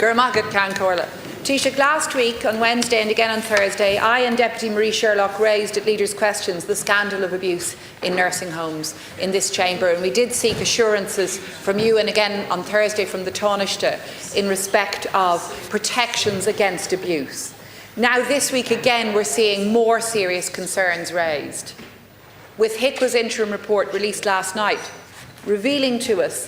Gurmagad Cancorla. Taoiseach, last week on Wednesday and again on Thursday, I and Deputy Marie Sherlock raised at Leaders' Questions the scandal of abuse in nursing homes in this chamber, and we did seek assurances from you and again on Thursday from the Taoiseach in respect of protections against abuse. Now this week again we're seeing more serious concerns raised, with HICWA's interim report released last night revealing to us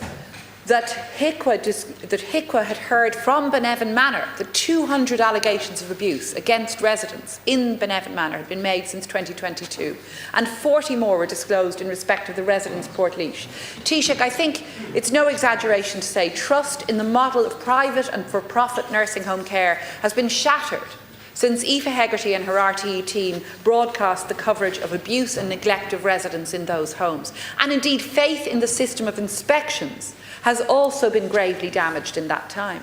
that HICWA had heard from Benevan Manor that 200 allegations of abuse against residents in Benevan Manor had been made since 2022, and 40 more were disclosed in respect of the residents' Portlaoise. Taoiseach, I think it's no exaggeration to say trust in the model of private and for-profit nursing home care has been shattered since Aoife Hegarty and her RTE team broadcast the coverage of abuse and neglect of residents in those homes. And indeed, faith in the system of inspections has also been gravely damaged in that time.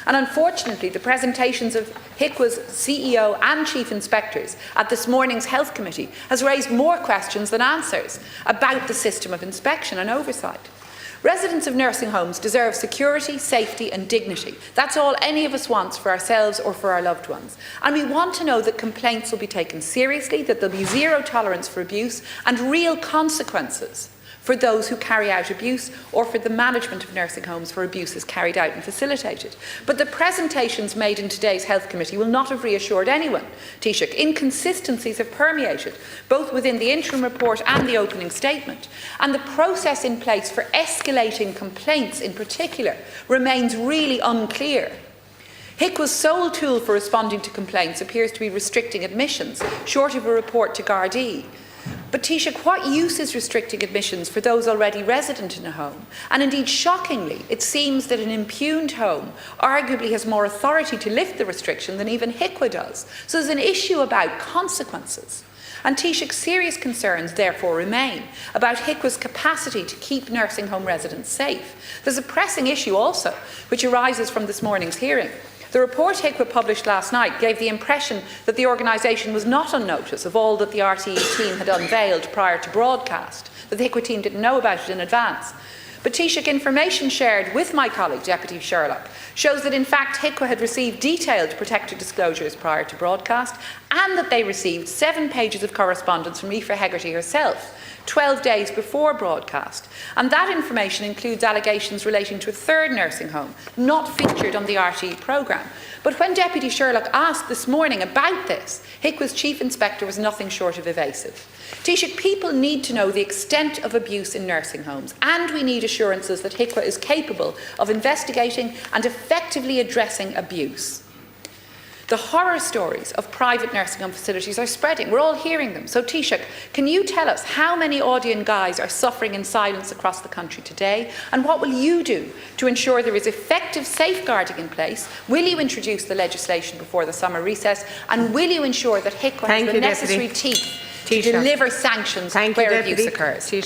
And unfortunately, the presentations of HICWA's CEO and Chief Inspectors at this morning's Health Committee has raised more questions than answers about the system of inspection and oversight. Residents of nursing homes deserve security, safety and dignity. That's all any of us wants for ourselves or for our loved ones. And we want to know that complaints will be taken seriously, that there will be zero tolerance for abuse and real consequences for those who carry out abuse or for the management of nursing homes where abuse is carried out and facilitated. But the presentations made in today's Health Committee will not have reassured anyone. Taoiseach, inconsistencies have permeated, both within the interim report and the opening statement, and the process in place for escalating complaints in particular remains really unclear. HICWA's sole tool for responding to complaints appears to be restricting admissions, short of a report to Gardaí. But Taoiseach, what use is restricting admissions for those already resident in a home? And indeed, shockingly, it seems that an impugned home arguably has more authority to lift the restriction than even HICWA does. So there's an issue about consequences. And Taoiseach, serious concerns therefore remain about HICWA's capacity to keep nursing home residents safe. There's a pressing issue also, which arises from this morning's hearing. The report HICWA published last night gave the impression that the organisation was not on notice of all that the RTE team had unveiled prior to broadcast, that the HICWA team didn't know about it in advance. But Taoiseach, information shared with my colleague, Deputy Sherlock, shows that in fact HICWA had received detailed protected disclosures prior to broadcast, and that they received 7 pages of correspondence from Aoife Hegarty herself 12 days before broadcast. And that information includes allegations relating to a third nursing home, not featured on the RTE programme. But when Deputy Sherlock asked this morning about this, HICWA's Chief Inspector was nothing short of evasive. Taoiseach, people need to know the extent of abuse in nursing homes, and we need assurances that HICWA is capable of investigating and effectively addressing abuse. The horror stories of private nursing home facilities are spreading. We're all hearing them. So Taoiseach, can you tell us how many Audion guys are suffering in silence across the country today? And what will you do to ensure there is effective safeguarding in place? Will you introduce the legislation before the summer recess? And will you ensure that HICWA has the necessary teeth to deliver sanctions where abuse occurs? I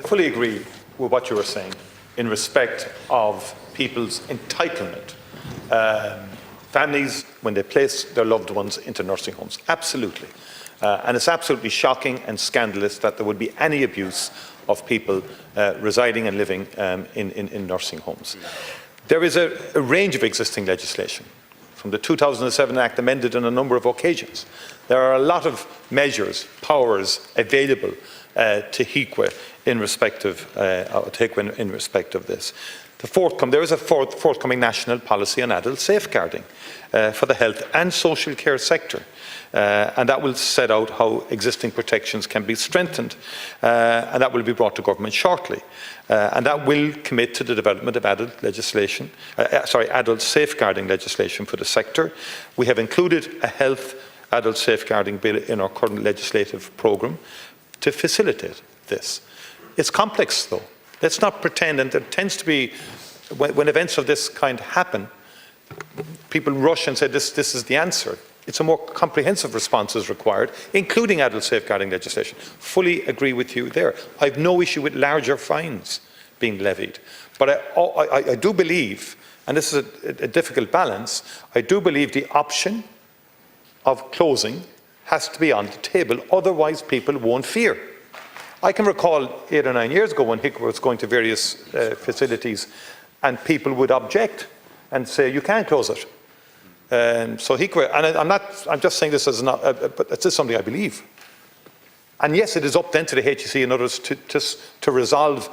fully agree with what you were saying in respect of people's entitlement. Families, when they place their loved ones into nursing homes, absolutely. And it's absolutely shocking and scandalous that there would be any abuse of people residing and living in nursing homes. There is a range of existing legislation, from the 2007 Act amended on a number of occasions. There are a lot of measures, powers available to HICWA in respect of this. There is a forthcoming national policy on adult safeguarding for the health and social care sector, and that will set out how existing protections can be strengthened, and that will be brought to government shortly. And that will commit to the development of adult safeguarding legislation for the sector. We have included a health adult safeguarding bill in our current legislative programme to facilitate this. It's complex, though. Let's not pretend, and there tends to be, when events of this kind happen, people rush and say this is the answer. It's a more comprehensive response is required, including adult safeguarding legislation. Fully agree with you there. I have no issue with larger fines being levied. But I do believe, and this is a difficult balance, I do believe the option of closing has to be on the table, otherwise people won't fear. I can recall 8 or 9 years ago when HICWA was going to various facilities and people would object and say you can't close it. So HIQA, and I'm just saying this as not, but it's just something I believe. And yes, it is up then to the HSE and others to resolve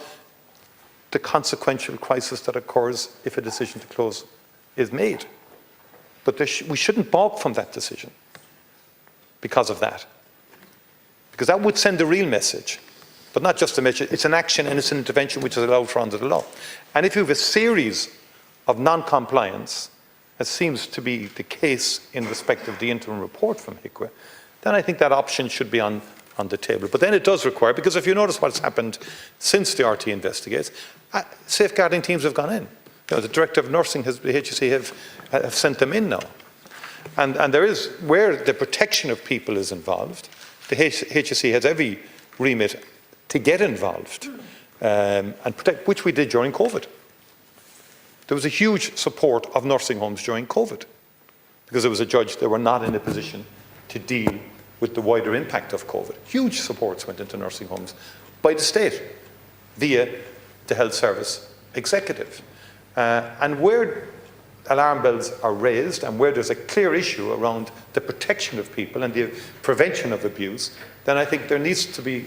the consequential crisis that occurs if a decision to close is made. But we shouldn't balk from that decision because of that. Because that would send a real message, but not just a message, it's an action and it's an intervention which is allowed for under the law. And if you have a series of non-compliance, as seems to be the case in respect of the interim report from HIQA, then I think that option should be on the table. But then it does require, because if you notice what's happened since the RT investigates, safeguarding teams have gone in. You know, the Director of Nursing, the HSE have sent them in now. And there is, where the protection of people is involved, the HSE has every remit to get involved and protect, which we did during COVID. There was a huge support of nursing homes during COVID because there was a judge they were not in a position to deal with the wider impact of COVID. Huge supports went into nursing homes by the state via the health service executive. And where alarm bells are raised and where there's a clear issue around the protection of people and the prevention of abuse, then I think there needs to be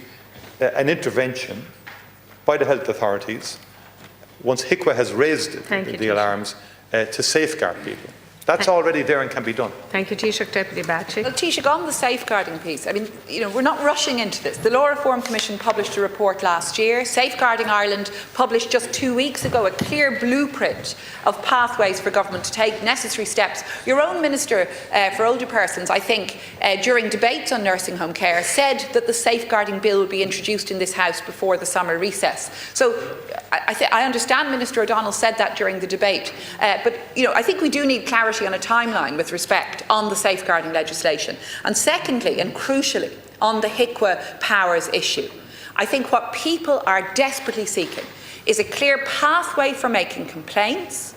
an intervention by the health authorities once HIQA has raised the alarms to safeguard people. That's already there and can be done. Thank you, Taoiseach. Deputy Bacik. Well, Taoiseach, on the safeguarding piece, I mean, we're not rushing into this. The Law Reform Commission published a report last year. Safeguarding Ireland published just 2 weeks ago a clear blueprint of pathways for government to take necessary steps. Your own Minister for Older Persons, I think, during debates on nursing home care, said that the safeguarding bill will be introduced in this House before the summer recess. So I understand Minister O'Donnell said that during the debate, but I think we do need clarity on a timeline with respect on the safeguarding legislation. And secondly, and crucially, on the HIQA powers issue, I think what people are desperately seeking is a clear pathway for making complaints,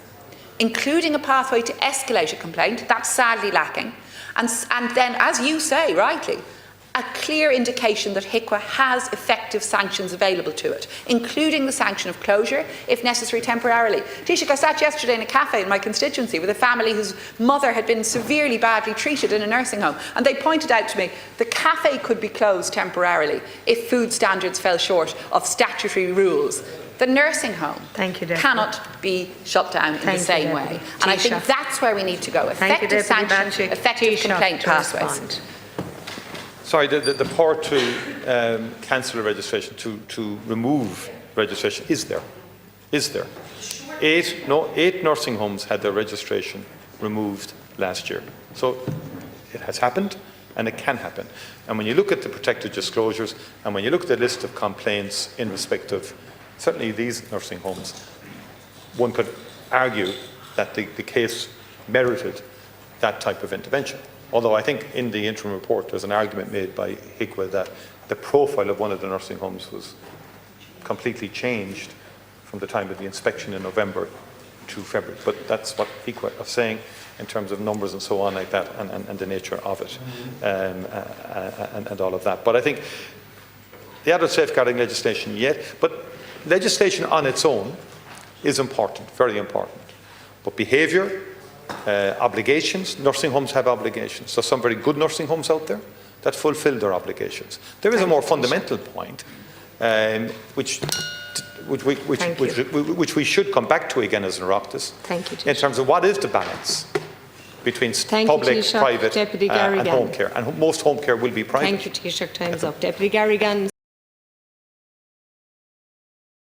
including a pathway to escalate a complaint. That's sadly lacking. And then, as you say rightly, a clear indication that HIQA has effective sanctions available to it, including the sanction of closure, if necessary temporarily. Taoiseach, I sat yesterday in a cafe in my constituency with a family whose mother had been severely badly treated in a nursing home, and they pointed out to me the cafe could be closed temporarily if food standards fell short of statutory rules. The nursing home cannot be shut down in the same way. And I think that's where we need to go. Effective sanctions, effective complaint pathways. Sorry, the power to cancel a registration, to remove registration, is there. Is there. 8 nursing homes had their registration removed last year. So it has happened and it can happen. And when you look at the protected disclosures and when you look at the list of complaints in respect of certainly these nursing homes, one could argue that the case merited that type of intervention. Although I think in the interim report there's an argument made by HIQA that the profile of one of the nursing homes was completely changed from the time of the inspection in November to February. But that's what HIQA are saying in terms of numbers and so on like that and the nature of it and all of that. But I think the adult safeguarding legislation but legislation on its own is important, very important. But behaviour, obligations, nursing homes have obligations. There's some very good nursing homes out there that fulfil their obligations. There is a more fundamental point which we should come back to again as an Oireachtas in terms of what is the balance between public, private and home care. And most home care will be private. Thank you, Taoiseach. Time's up. Deputy Garrigan.